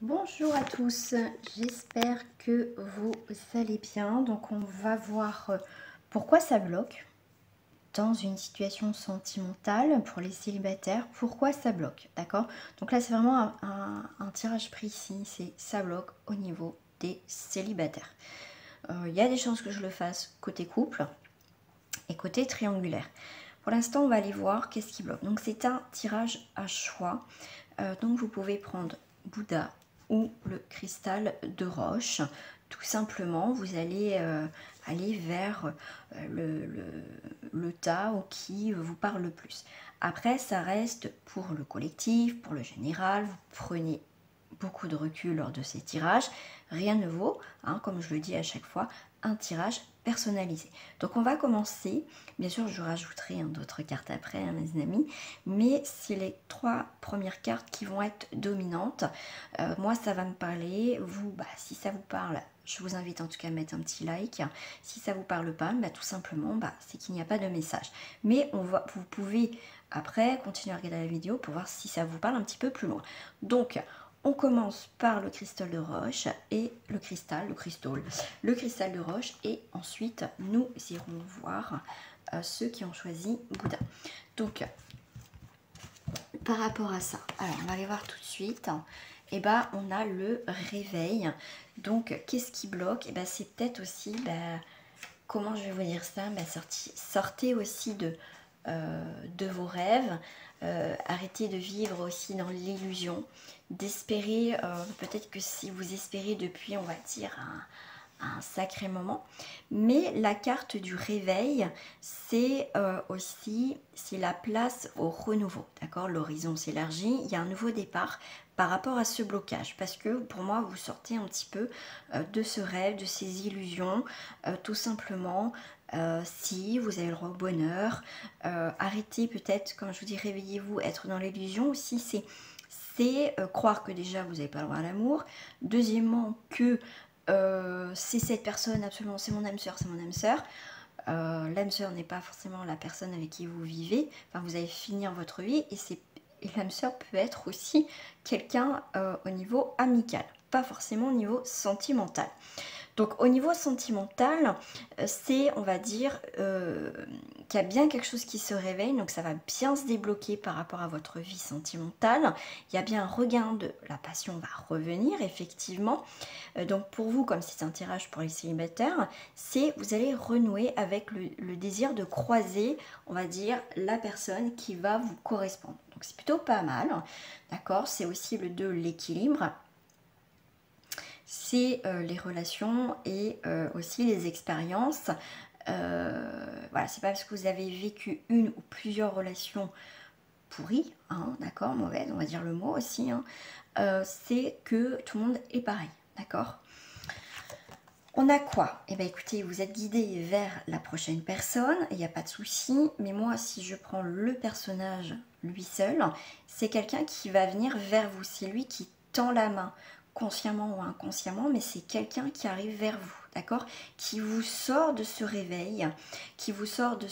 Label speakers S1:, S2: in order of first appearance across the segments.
S1: Bonjour à tous, j'espère que vous allez bien. Donc on va voir pourquoi ça bloque dans une situation sentimentale pour les célibataires. Pourquoi ça bloque, d'accord? Donc là c'est vraiment un tirage précis, c'est ça bloque au niveau des célibataires. Il y a des chances que je le fasse côté couple et côté triangulaire. Pour l'instant on va aller voir qu'est-ce qui bloque. Donc c'est un tirage à choix. Donc vous pouvez prendre Bouddha ou le cristal de roche. Tout simplement, vous allez aller vers le Tao qui vous parle le plus. Après, ça reste pour le collectif, pour le général. Vous prenez beaucoup de recul lors de ces tirages. Rien ne vaut, comme je le dis à chaque fois, un tirage personnalisé. Donc on va commencer, bien sûr je rajouterai d'autres cartes après mes amis, mais c'est les 3 premières cartes qui vont être dominantes. Moi ça va me parler, vous si ça vous parle, je vous invite en tout cas à mettre un petit like. Si ça vous parle pas, tout simplement c'est qu'il n'y a pas de message. Mais vous pouvez après continuer à regarder la vidéo pour voir si ça vous parle un petit peu plus loin. Donc on commence par le cristal de roche et le cristal de roche, et ensuite nous irons voir ceux qui ont choisi Bouddha. Donc par rapport à ça, alors on va aller voir tout de suite. On a le réveil. Donc qu'est-ce qui bloque? C'est peut-être aussi, comment je vais vous dire ça, sortez aussi de vos rêves, arrêtez de vivre aussi dans l'illusion, d'espérer, peut-être que si vous espérez depuis, on va dire, un sacré moment, mais la carte du réveil, c'est aussi, c'est la place au renouveau, d'accord? L'horizon s'élargit, il y a un nouveau départ par rapport à ce blocage, parce que pour moi, vous sortez un petit peu de ce rêve, de ces illusions, tout simplement. Si vous avez le droit au bonheur, arrêtez peut-être, comme je vous dis, réveillez-vous, être dans l'illusion aussi, c'est croire que déjà vous n'avez pas le droit à l'amour. Deuxièmement, que c'est cette personne, absolument, c'est mon âme sœur, c'est mon âme sœur. L'âme sœur n'est pas forcément la personne avec qui vous vivez, enfin, vous allez finir votre vie, et l'âme sœur peut être aussi quelqu'un au niveau amical, pas forcément au niveau sentimental. Donc au niveau sentimental, c'est, on va dire, qu'il y a bien quelque chose qui se réveille, donc ça va bien se débloquer par rapport à votre vie sentimentale. Il y a bien un regain de la passion va revenir, effectivement. Donc pour vous, comme c'est un tirage pour les célibataires, c'est vous allez renouer avec le désir de croiser, on va dire, la personne qui va vous correspondre. Donc c'est plutôt pas mal, d'accord? C'est aussi le 2, l'équilibre. C'est les relations et aussi les expériences. Voilà, c'est pas parce que vous avez vécu une ou plusieurs relations pourries, d'accord, mauvaises, on va dire le mot aussi, c'est que tout le monde est pareil, d'accord? On a quoi? Écoutez, vous êtes guidé vers la prochaine personne, il n'y a pas de souci, mais moi, si je prends le personnage lui seul, c'est quelqu'un qui va venir vers vous, c'est lui qui tend la main, consciemment ou inconsciemment, mais c'est quelqu'un qui arrive vers vous, d'accord? Qui vous sort de ce réveil, qui vous sort de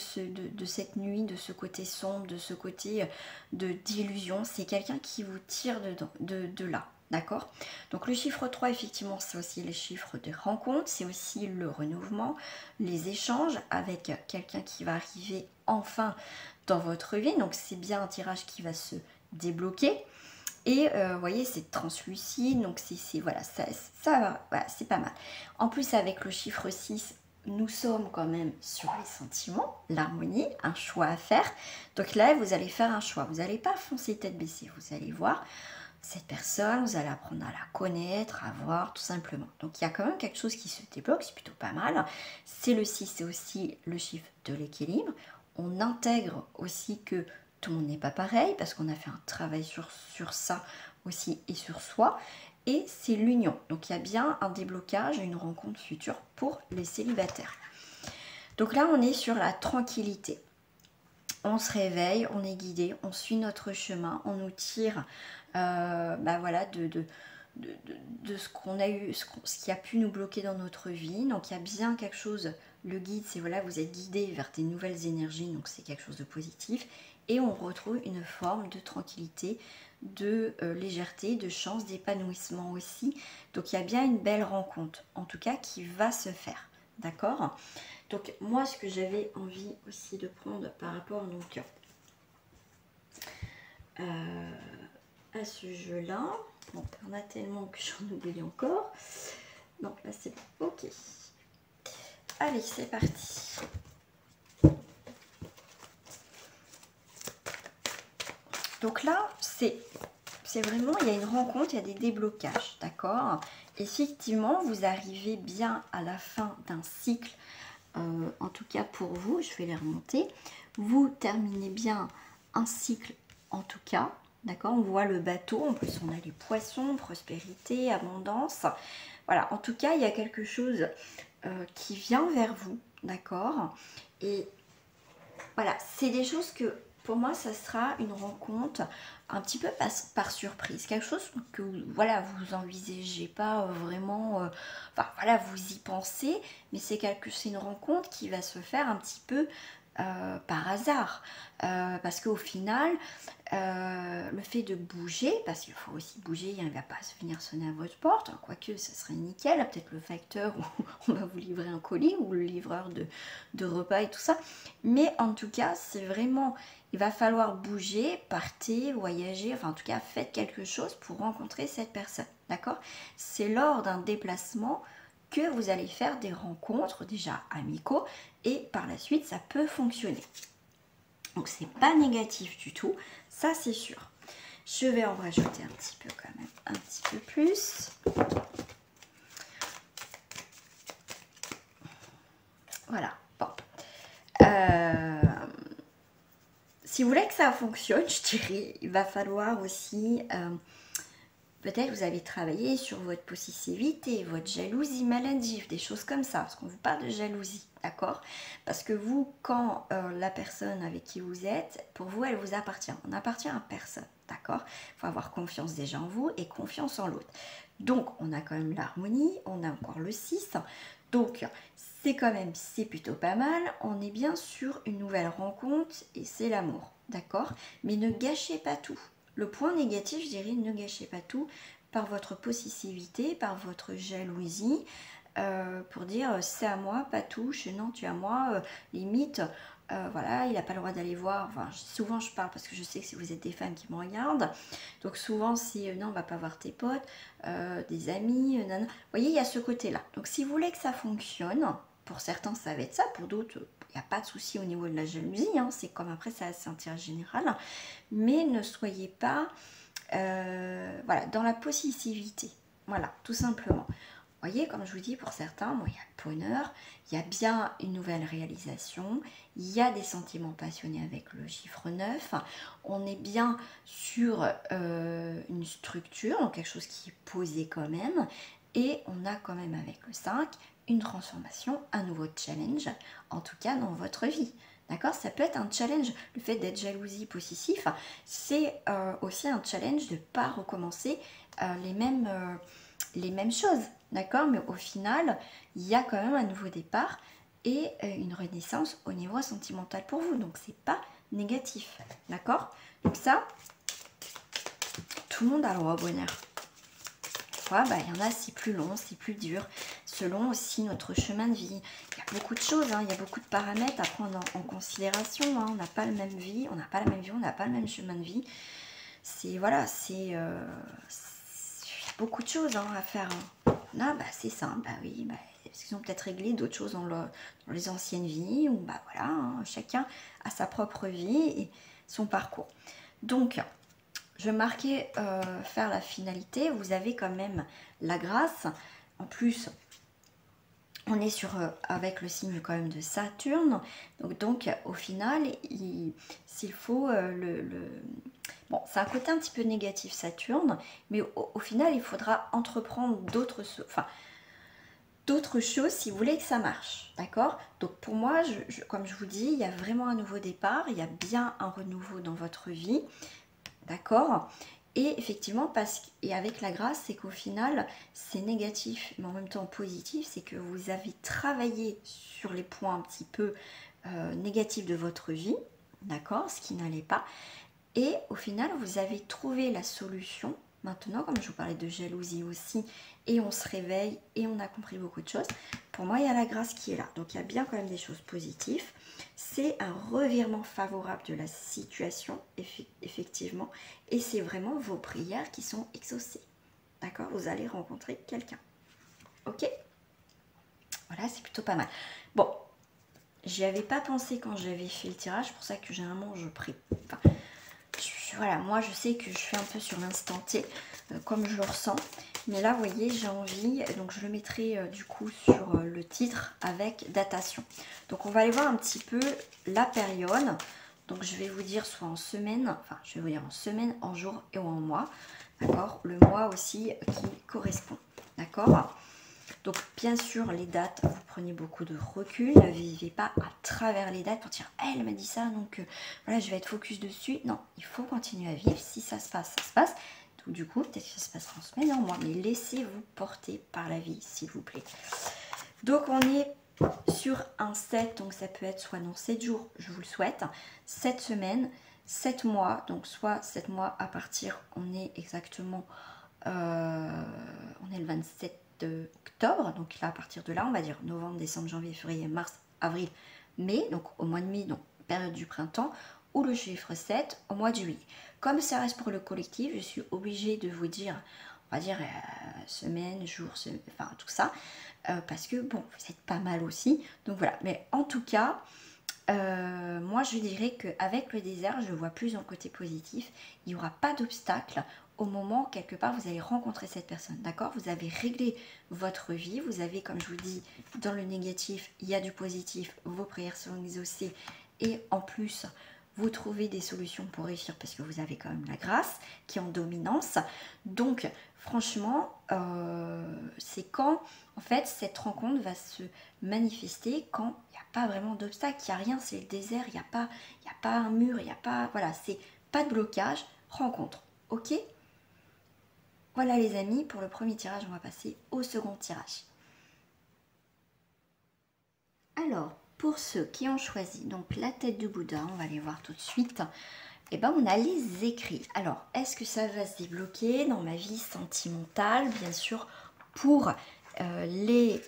S1: cette nuit, de ce côté sombre, de ce côté d'illusion, c'est quelqu'un qui vous tire de là. D'accord? Donc le chiffre 3, effectivement, c'est aussi les chiffres de rencontre, c'est aussi le renouvellement, les échanges avec quelqu'un qui va arriver enfin dans votre vie. Donc c'est bien un tirage qui va se débloquer. Et vous voyez, c'est translucide, donc voilà, voilà, c'est pas mal. En plus, avec le chiffre 6, nous sommes quand même sur les sentiments, l'harmonie, un choix à faire. Donc là, vous allez faire un choix. Vous n'allez pas foncer tête baissée, vous allez voir cette personne, vous allez apprendre à la connaître, à voir, tout simplement. Donc il y a quand même quelque chose qui se débloque, c'est plutôt pas mal. C'est le 6, c'est aussi le chiffre de l'équilibre. On intègre aussi que tout le monde n'est pas pareil, parce qu'on a fait un travail sur ça aussi et sur soi. Et c'est l'union. Donc il y a bien un déblocage, une rencontre future pour les célibataires. Donc là, on est sur la tranquillité. On se réveille, on est guidé, on suit notre chemin, on nous tire voilà, de ce qu'on a eu, ce qui a pu nous bloquer dans notre vie. Donc il y a bien quelque chose, le guide, c'est voilà, vous êtes guidé vers des nouvelles énergies, donc c'est quelque chose de positif. et on retrouve une forme de tranquillité, de légèreté, de chance, d'épanouissement aussi. Donc il y a bien une belle rencontre, en tout cas, qui va se faire. D'accord? Donc moi, ce que j'avais envie aussi de prendre par rapport donc, à ce jeu-là, bon, on a tellement que j'en oublie encore. Donc là, c'est bon. Ok. Allez, c'est parti. Donc là, c'est vraiment, il y a une rencontre, il y a des déblocages, d'accord? Effectivement, vous arrivez bien à la fin d'un cycle, en tout cas pour vous, je vais les remonter. Vous terminez bien un cycle, en tout cas, d'accord? On voit le bateau, en plus on a les poissons, prospérité, abondance. Voilà, en tout cas, il y a quelque chose qui vient vers vous, d'accord? Et voilà, c'est des choses que, pour moi, ça sera une rencontre un petit peu par surprise. Quelque chose que, voilà, vous envisagez pas vraiment, enfin, voilà, vous y pensez, mais c'est une rencontre qui va se faire un petit peu par hasard. Parce qu'au final, le fait de bouger, parce qu'il faut aussi bouger, il ne va pas venir sonner à votre porte, quoique ça serait nickel, peut-être le facteur où on va vous livrer un colis ou le livreur de repas et tout ça. Mais en tout cas, c'est vraiment, il va falloir bouger, partez, voyager, enfin en tout cas faites quelque chose pour rencontrer cette personne, d'accord? C'est lors d'un déplacement que vous allez faire des rencontres déjà amicaux et par la suite ça peut fonctionner. Donc c'est pas négatif du tout, ça c'est sûr. Je vais en rajouter un petit peu quand même, un petit peu plus. Voilà, bon. Si vous voulez que ça fonctionne, je dirais, il va falloir aussi, peut-être vous avez travaillé sur votre possessivité, votre jalousie maladive, des choses comme ça, parce qu'on vous parle de jalousie, d'accord? Parce que vous, quand la personne avec qui vous êtes, pour vous, elle vous appartient. On n'appartient à personne, d'accord? Il faut avoir confiance déjà en vous et confiance en l'autre. Donc, on a quand même l'harmonie, on a encore le 6. Donc, c'est quand même, c'est plutôt pas mal. On est bien sur une nouvelle rencontre et c'est l'amour, d'accord? Mais ne gâchez pas tout. Le point négatif, je dirais, ne gâchez pas tout par votre possessivité, par votre jalousie, pour dire c'est à moi, pas touche, non, tu es à moi, limite, voilà, il n'a pas le droit d'aller voir. Enfin, souvent je parle parce que je sais que si vous êtes des femmes qui me regardent, donc souvent c'est non, on va pas voir tes potes, des amis, nanana. Vous voyez, il y a ce côté-là. Donc si vous voulez que ça fonctionne, pour certains ça va être ça, pour d'autres, il n'y a pas de souci au niveau de la jalousie, hein, c'est comme après ça c'est un tirage général, mais ne soyez pas voilà, dans la possessivité, voilà, tout simplement. Vous voyez, comme je vous dis, pour certains, bon, il y a le bonheur, il y a bien une nouvelle réalisation, il y a des sentiments passionnés avec le chiffre 9, on est bien sur une structure, donc quelque chose qui est posé quand même, et on a quand même avec le 5 une transformation, un nouveau challenge, en tout cas dans votre vie. D'accord? Ça peut être un challenge. Le fait d'être jalousie, possessif, c'est aussi un challenge de ne pas recommencer les mêmes choses. D'accord? Mais au final, il y a quand même un nouveau départ et une renaissance au niveau sentimental pour vous. Donc, c'est pas négatif. D'accord? Donc ça, tout le monde a le droit au bonheur. Bah, il y en a, c'est plus long, c'est plus dur, selon aussi notre chemin de vie. Il y a beaucoup de choses, hein, il y a beaucoup de paramètres à prendre en considération. Hein. On n'a pas la même vie, on n'a pas la même vie, on n'a pas le même chemin de vie. C'est, voilà, il y a beaucoup de choses hein, à faire. Hein. Là, c'est simple, oui, parce qu'ils ont peut-être réglé d'autres choses dans les anciennes vies, ou voilà, hein, chacun a sa propre vie et son parcours. Donc, je marquais faire la finalité, vous avez quand même la grâce. En plus, on est sur avec le signe quand même de Saturne. Donc au final, s'il faut Bon, c'est un côté un petit peu négatif Saturne, mais au final, il faudra entreprendre d'autres choses si vous voulez que ça marche, d'accord? Donc pour moi, comme je vous dis, il y a vraiment un nouveau départ, il y a bien un renouveau dans votre vie. D'accord? Et effectivement, et avec la grâce, c'est qu'au final, c'est négatif, mais en même temps positif, c'est que vous avez travaillé sur les points un petit peu négatifs de votre vie, d'accord, ce qui n'allait pas. Et au final, vous avez trouvé la solution. Maintenant, comme je vous parlais de jalousie aussi, et on se réveille et on a compris beaucoup de choses. Pour moi, il y a la grâce qui est là. Donc, il y a bien quand même des choses positives. C'est un revirement favorable de la situation, effectivement. Et c'est vraiment vos prières qui sont exaucées. D'accord? Vous allez rencontrer quelqu'un. Ok? Voilà, c'est plutôt pas mal. Bon, j'y avais pas pensé quand j'avais fait le tirage. C'est pour ça que généralement, je prie. Enfin, voilà, moi je sais que je fais un peu sur l'instant T, comme je le ressens. Mais là, vous voyez, j'ai envie, donc je le mettrai du coup sur le titre avec datation. Donc on va aller voir un petit peu la période. Donc je vais vous dire soit en semaine, enfin je vais vous dire en semaine, en jour et en mois. D'accord? Le mois aussi qui correspond. D'accord? Donc bien sûr les dates, vous prenez beaucoup de recul, ne vivez pas à travers les dates pour dire ah, elle m'a dit ça donc voilà je vais être focus dessus. Non, il faut continuer à vivre, si ça se passe, ça se passe. Donc du coup peut-être que ça se passera en semaine, en mois, mais laissez-vous porter par la vie s'il vous plaît. Donc on est sur un 7, donc ça peut être soit dans 7 jours, je vous le souhaite, 7 semaines, 7 mois, donc soit 7 mois à partir, on est exactement, on est le 27 octobre, donc là à partir de là on va dire novembre, décembre, janvier, février, mars, avril, mai, donc au mois de mai, donc période du printemps, ou le chiffre 7 au mois de juillet. Comme ça reste pour le collectif, je suis obligée de vous dire, on va dire semaine, jour, enfin tout ça, parce que bon, vous êtes pas mal aussi, donc voilà, mais en tout cas, moi je dirais qu'avec le désert, je vois plus en côté positif, il n'y aura pas d'obstacle au moment, quelque part, vous allez rencontrer cette personne, d'accord? Vous avez réglé votre vie, vous avez, comme je vous dis, dans le négatif, il y a du positif, vos prières sont exaucées, et en plus, vous trouvez des solutions pour réussir parce que vous avez quand même la grâce qui est en dominance. Donc, franchement, c'est quand, en fait, cette rencontre va se manifester quand il n'y a pas vraiment d'obstacle, il n'y a rien, c'est le désert, il n'y a pas un mur, il n'y a pas, voilà, c'est pas de blocage, rencontre, ok? Voilà les amis, pour le premier tirage, on va passer au second tirage. Alors, pour ceux qui ont choisi donc la tête du Bouddha, on va les voir tout de suite, et ben on a les écrits. Alors, est-ce que ça va se débloquer dans ma vie sentimentale? Bien sûr, pour les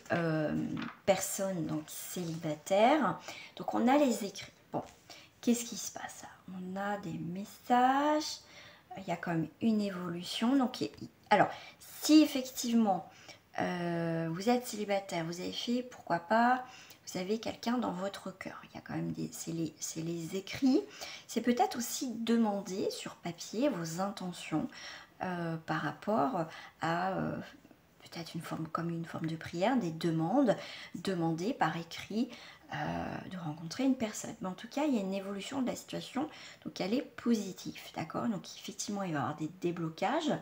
S1: personnes donc célibataires. Donc, on a les écrits. Bon, qu'est-ce qui se passe? On a des messages, il y a quand même une évolution. Donc, alors, si effectivement vous êtes célibataire, vous avez fait, pourquoi pas, vous avez quelqu'un dans votre cœur. Il y a quand même des, c'est les écrits. C'est peut-être aussi demander sur papier vos intentions par rapport à peut-être une forme comme une forme de prière, des demandes, demander par écrit de rencontrer une personne. Mais en tout cas, il y a une évolution de la situation, donc elle est positive, d'accord? Donc effectivement, il va y avoir des déblocages.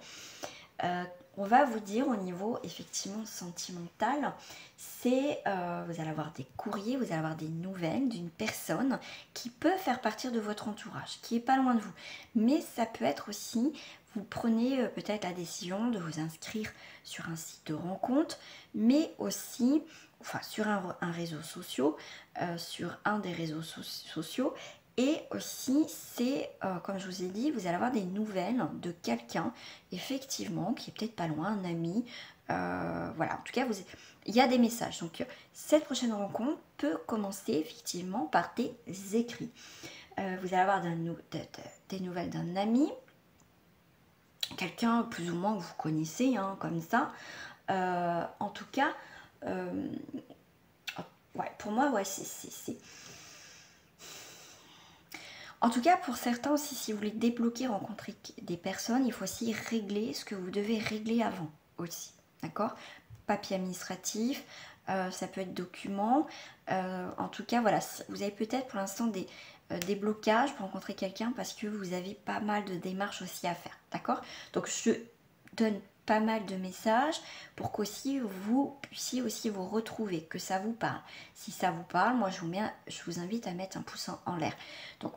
S1: On va vous dire au niveau effectivement sentimental, c'est vous allez avoir des courriers, vous allez avoir des nouvelles d'une personne qui peut faire partir de votre entourage, qui est pas loin de vous. Mais ça peut être aussi, vous prenez peut-être la décision de vous inscrire sur un site de rencontre, mais aussi enfin, sur un réseau social, sur un des réseaux sociaux. Et aussi, c'est, comme je vous ai dit, vous allez avoir des nouvelles de quelqu'un, effectivement, qui est peut-être pas loin, un ami. Voilà, en tout cas, il y a des messages. Donc, cette prochaine rencontre peut commencer effectivement par des écrits. Vous allez avoir des nouvelles d'un ami, quelqu'un plus ou moins que vous connaissez, hein, comme ça. En tout cas, ouais, pour moi, ouais, c'est... En tout cas, pour certains aussi, si vous voulez débloquer, rencontrer des personnes, il faut aussi régler ce que vous devez régler avant aussi, d'accord? Papier administratif, ça peut être document. En tout cas, voilà, vous avez peut-être pour l'instant des blocages pour rencontrer quelqu'un parce que vous avez pas mal de démarches aussi à faire, d'accord? Donc, je donne pas mal de messages pour qu'aussi vous puissiez aussi vous retrouver, que ça vous parle. Si ça vous parle, moi, je vous invite à mettre un pouce en l'air. Donc,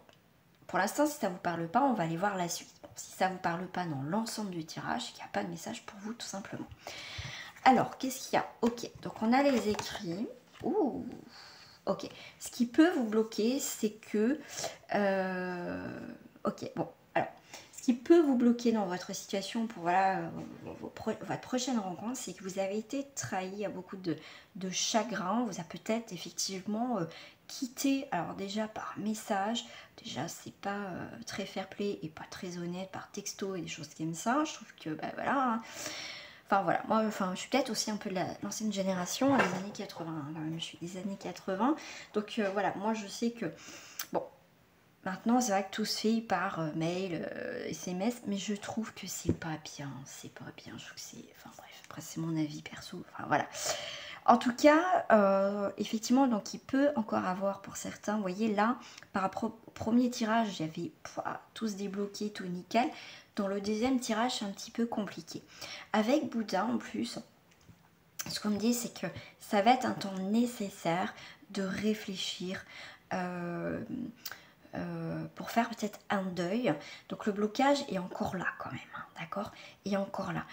S1: pour l'instant, si ça ne vous parle pas, on va aller voir la suite. Bon, si ça ne vous parle pas dans l'ensemble du tirage, il n'y a pas de message pour vous, tout simplement. Alors, qu'est-ce qu'il y a? Ok, donc on a les écrits. Ouh, Ok. Ce qui peut vous bloquer, c'est que... ok, bon. Alors, ce qui peut vous bloquer dans votre situation pour voilà, votre prochaine rencontre, c'est que vous avez été trahi à beaucoup de chagrin. On vous a peut-être effectivement quitté, alors déjà par message. Déjà, c'est pas très fair-play et pas très honnête par texto et des choses comme ça. Je trouve que, bah voilà... hein. Enfin voilà, moi je suis peut-être aussi un peu de l'ancienne génération, les années 80, hein, quand même, je suis des années 80. Donc voilà, moi je sais que, bon, maintenant c'est vrai que tout se fait par mail, SMS, mais je trouve que c'est pas bien, je trouve que c'est, enfin bref, après c'est mon avis perso, enfin voilà. En tout cas, effectivement, donc il peut encore avoir pour certains, vous voyez là, par rapport au premier tirage, j'avais tous débloqués, tout nickel. Dans le deuxième tirage, c'est un petit peu compliqué. Avec Bouddha en plus, ce qu'on me dit, c'est que ça va être un temps nécessaire de réfléchir, pour faire peut-être un deuil. Donc le blocage est encore là quand même, hein, d'accord? Et encore là.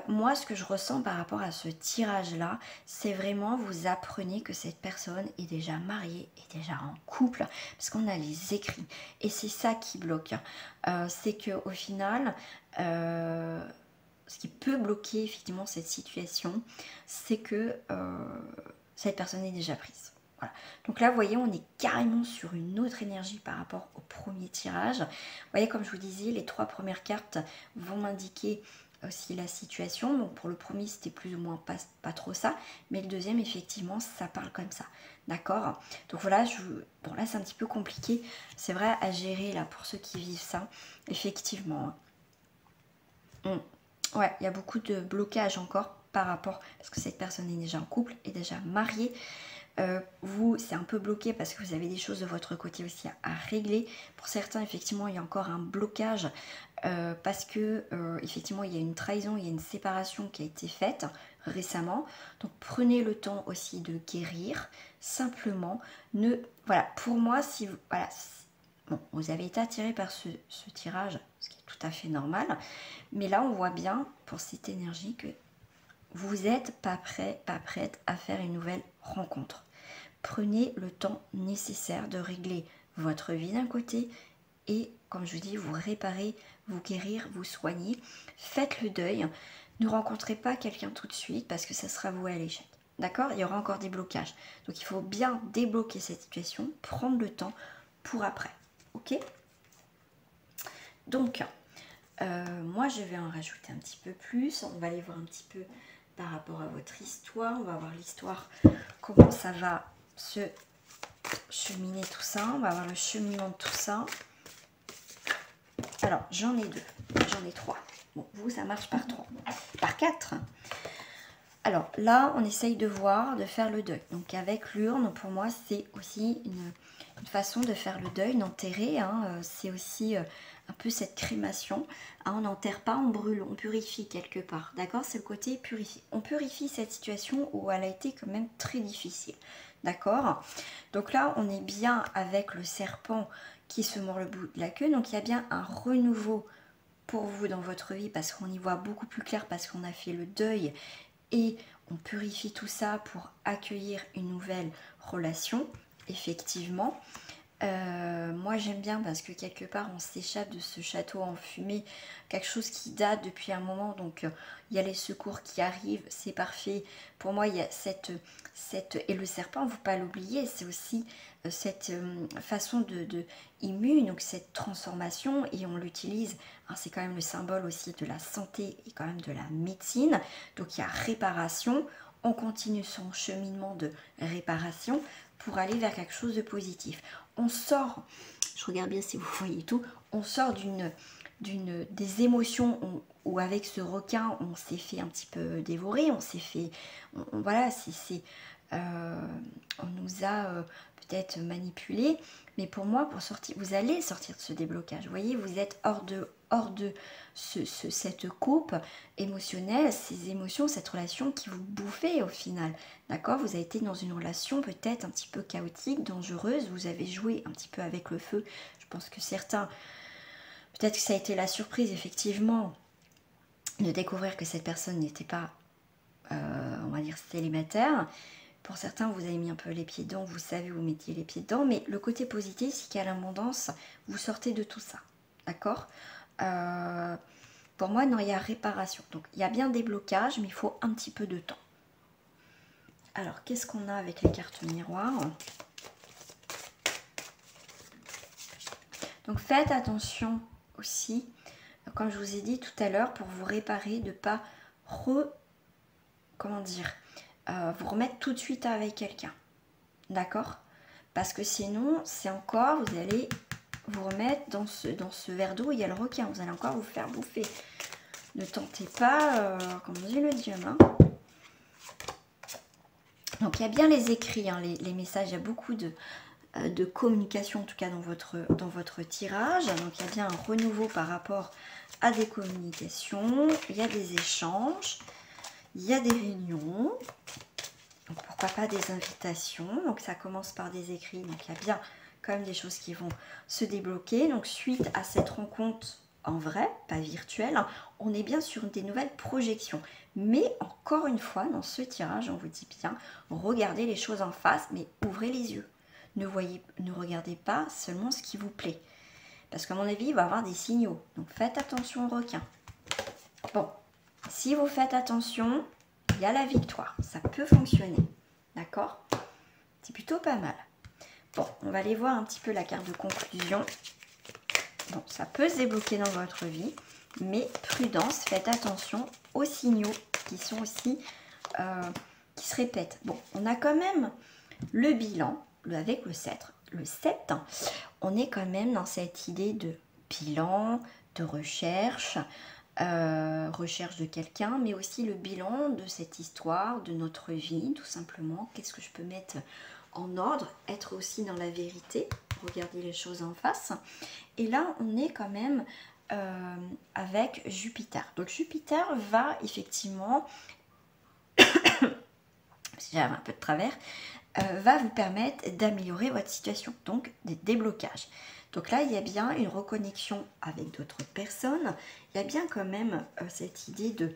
S1: Moi, ce que je ressens par rapport à ce tirage-là, c'est vraiment vous apprenez que cette personne est déjà mariée, est déjà en couple, parce qu'on a les écrits. Et c'est ça qui bloque. C'est qu'au final... ce qui peut bloquer effectivement cette situation, c'est que cette personne est déjà prise. Voilà. Donc là, vous voyez, on est carrément sur une autre énergie par rapport au premier tirage. Vous voyez, comme je vous disais, les 3 premières cartes vont m'indiquer aussi la situation. Donc pour le premier, c'était plus ou moins pas trop ça. Mais le deuxième, effectivement, ça parle comme ça. D'accord? Donc voilà, bon là, c'est un petit peu compliqué. C'est vrai à gérer là pour ceux qui vivent ça. Effectivement. Ouais, il y a beaucoup de blocages encore par rapport, parce que cette personne est déjà en couple, est déjà mariée. Vous, c'est un peu bloqué parce que vous avez des choses de votre côté aussi à régler. Pour certains, effectivement, il y a encore un blocage parce que, effectivement, il y a une trahison, il y a une séparation qui a été faite récemment. Donc, prenez le temps aussi de guérir. Simplement, voilà, pour moi, si vous, voilà, bon, vous avez été attiré par ce tirage, ce qui est tout à fait normal. Mais là, on voit bien, pour cette énergie, que vous n'êtes pas prêt, pas prête à faire une nouvelle rencontre. Prenez le temps nécessaire de régler votre vie d'un côté et, comme je vous dis, vous réparer, vous guérir, vous soigner. Faites le deuil. Ne rencontrez pas quelqu'un tout de suite parce que ça sera voué à l'échec. D'accord? Il y aura encore des blocages. Donc, il faut bien débloquer cette situation, prendre le temps pour après. Ok? Donc, moi, je vais en rajouter un petit peu plus. On va aller voir un petit peu par rapport à votre histoire. On va voir l'histoire, comment ça va se cheminer tout ça. On va voir le cheminement de tout ça. Alors, j'en ai 2. J'en ai 3. Bon, vous, ça marche par 3. Par 4. Alors, là, on essaye de voir, de faire le deuil. Donc, avec l'urne, pour moi, c'est aussi une façon de faire le deuil, d'enterrer. Hein, c'est aussi... un peu cette crémation, hein, on n'enterre pas, on brûle, on purifie quelque part, d'accord? C'est le côté purifié. On purifie cette situation où elle a été quand même très difficile, d'accord? Donc là, on est bien avec le serpent qui se mord le bout de la queue, donc il y a bien un renouveau pour vous dans votre vie parce qu'on y voit beaucoup plus clair parce qu'on a fait le deuil et on purifie tout ça pour accueillir une nouvelle relation, effectivement. Moi j'aime bien parce que quelque part on s'échappe de ce château enfumé, quelque chose qui date depuis un moment, donc il y a les secours qui arrivent, c'est parfait. Pour moi il y a cette et le serpent, il ne faut pas l'oublier, c'est aussi cette façon de immune, donc cette transformation, et on l'utilise, hein, c'est quand même le symbole aussi de la santé et quand même de la médecine. Donc il y a réparation, on continue son cheminement de réparation pour aller vers quelque chose de positif. On sort, je regarde bien si vous voyez tout, on sort des émotions où avec ce requin on s'est fait un petit peu dévorer, on s'est fait, voilà, on nous a peut-être manipulé, mais pour moi, pour sortir, vous allez sortir de ce déblocage. Vous voyez, vous êtes hors de cette coupe émotionnelle, ces émotions, cette relation qui vous bouffait au final. D'accord? Vous avez été dans une relation peut-être un petit peu chaotique, dangereuse, vous avez joué un petit peu avec le feu. Je pense que certains, peut-être que ça a été la surprise effectivement de découvrir que cette personne n'était pas, on va dire, célibataire. Pour certains, vous avez mis un peu les pieds dedans, vous savez, vous mettiez les pieds dedans. Mais le côté positif, c'est qu'à l'abondance, vous sortez de tout ça. D'accord? Pour moi, non, il y a réparation. Donc, il y a bien des blocages, mais il faut un petit peu de temps. Alors, qu'est-ce qu'on a avec les cartes miroirs? Donc, faites attention aussi, comme je vous ai dit tout à l'heure, pour vous réparer, de ne pas vous remettre tout de suite avec quelqu'un. D'accord? Parce que sinon, c'est encore, vous allez vous remettre dans ce verre d'eau, il y a le requin, vous allez encore vous faire bouffer. Ne tentez pas, comme on dit, le diable. Hein. Donc il y a bien les écrits, hein, les messages, il y a beaucoup de communication, en tout cas dans votre tirage. Donc il y a bien un renouveau par rapport à des communications, il y a des échanges, il y a des réunions. Donc pourquoi pas des invitations. Donc ça commence par des écrits, donc il y a bien quand même des choses qui vont se débloquer. Donc suite à cette rencontre en vrai, pas virtuelle, hein, on est bien sur des nouvelles projections. Mais encore une fois, dans ce tirage, on vous dit bien, regardez les choses en face, mais ouvrez les yeux. Ne regardez pas seulement ce qui vous plaît. Parce qu'à mon avis, il va y avoir des signaux. Donc faites attention aux requins. Bon, si vous faites attention, il y a la victoire. Ça peut fonctionner. D'accord? C'est plutôt pas mal. Bon, on va aller voir un petit peu la carte de conclusion. Bon, ça peut se débloquer dans votre vie, mais prudence, faites attention aux signaux qui sont aussi, qui se répètent. Bon, on a quand même le bilan avec le 7. Le 7, on est quand même dans cette idée de bilan, de recherche, recherche de quelqu'un, mais aussi le bilan de cette histoire, de notre vie, tout simplement. Qu'est-ce que je peux mettre en ordre, être aussi dans la vérité, regarder les choses en face. Et là, on est quand même avec Jupiter. Donc Jupiter va effectivement, si j'avais un peu de travers, va vous permettre d'améliorer votre situation, donc des déblocages. Donc là, il y a bien une reconnexion avec d'autres personnes. Il y a bien quand même cette idée de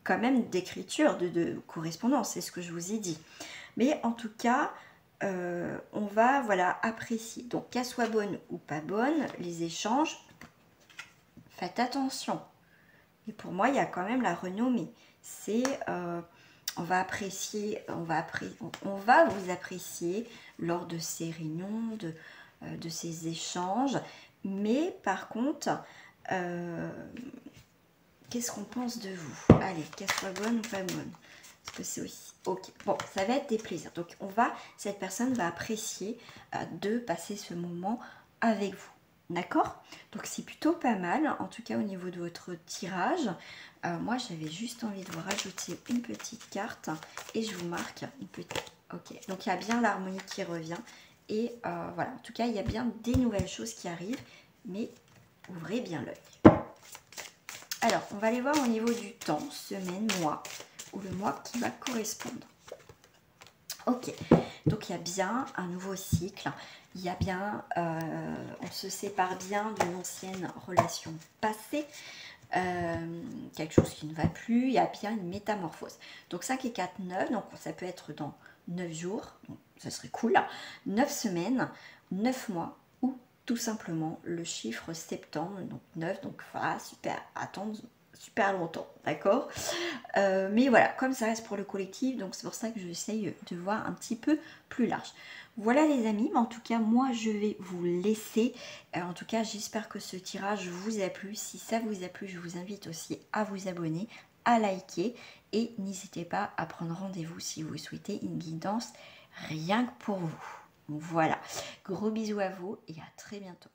S1: quand même d'écriture, de correspondance, c'est ce que je vous ai dit. Mais en tout cas, on va apprécier. Donc qu'elle soit bonne ou pas bonne, les échanges, faites attention. Et pour moi, il y a quand même la renommée. C'est on va vous apprécier lors de ces réunions, de ces échanges. Mais par contre, qu'est-ce qu'on pense de vous? Allez, qu'elle soit bonne ou pas bonne. Parce que c'est aussi... Ok, bon, ça va être des plaisirs. Donc, cette personne va apprécier de passer ce moment avec vous. D'accord? Donc, c'est plutôt pas mal. En tout cas, au niveau de votre tirage. Moi, j'avais juste envie de vous rajouter une petite carte. Et je vous marque une petite... Ok, donc il y a bien l'harmonie qui revient. Et voilà, en tout cas, il y a bien des nouvelles choses qui arrivent. Mais ouvrez bien l'œil. Alors, on va aller voir au niveau du temps, semaine, mois, ou le mois qui va correspondre. Ok, donc il y a bien un nouveau cycle, il y a bien, on se sépare bien d'une ancienne relation passée, quelque chose qui ne va plus, il y a bien une métamorphose. Donc 5 et 4, 9, donc ça peut être dans 9 jours, donc ça serait cool, 9 semaines, 9 mois, ou tout simplement le chiffre septembre, donc 9, donc voilà, super, attendre super longtemps, d'accord, mais voilà, comme ça reste pour le collectif, donc c'est pour ça que j'essaye de voir un petit peu plus large. Voilà les amis, mais en tout cas moi je vais vous laisser, en tout cas j'espère que ce tirage vous a plu. Si ça vous a plu, je vous invite aussi à vous abonner, à liker, et n'hésitez pas à prendre rendez-vous si vous souhaitez une guidance rien que pour vous. Voilà, gros bisous à vous et à très bientôt.